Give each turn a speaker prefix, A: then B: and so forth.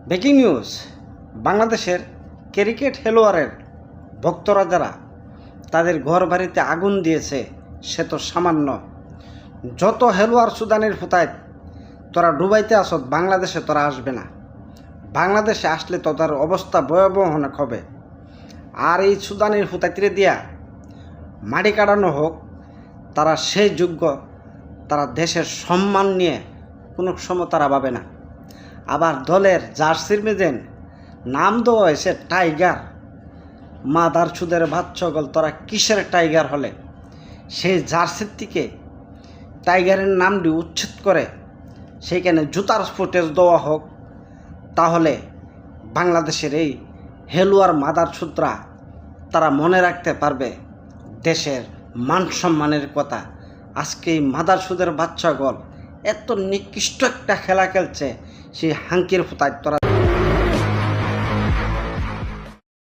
A: Breaking news, বাংলাদেশের cricket খেলোয়াড়ের ভক্তরা যারা তাদের ঘর বাড়িতে আগুন দিয়েছে সে তো সামান্য। যত খেলোয়াড় সুদানের ফুতায় তোরা ডুবাইতে আসত, বাংলাদেশে তোরা আসবে না। বাংলাদেশে আসলে তোদের অবস্থা ভয়াবহ অনেক হবে। আর এই সুদানের ফুতাইতে দিয়া মাটি কাটানো হোক, তারা সেই যোগ্য, তারা দেশের সম্মান নিয়ে কোনো সময় তারা ভাবে না। আবার দলের জার্সির মেজেন নাম দেওয়া হয়েছে টাইগার। মাদার সুদের ভাতছগল, তোরা কিসের টাইগার হলে? সেই জার্সির থেকে টাইগারের নামটি উচ্ছেদ করে সেইখানে জুতার ফুটেজ দেওয়া হোক, তাহলে বাংলাদেশের এই হেলুয়ার মাদার সুদরা তারা মনে রাখতে পারবে দেশের মান সম্মানের কথা। আজকে এই মাদার সুদের বাচ্চাগল এত নিকৃষ্ট একটা খেলা খেলছে, সেই হাঙ্কির ফুতায় তোরা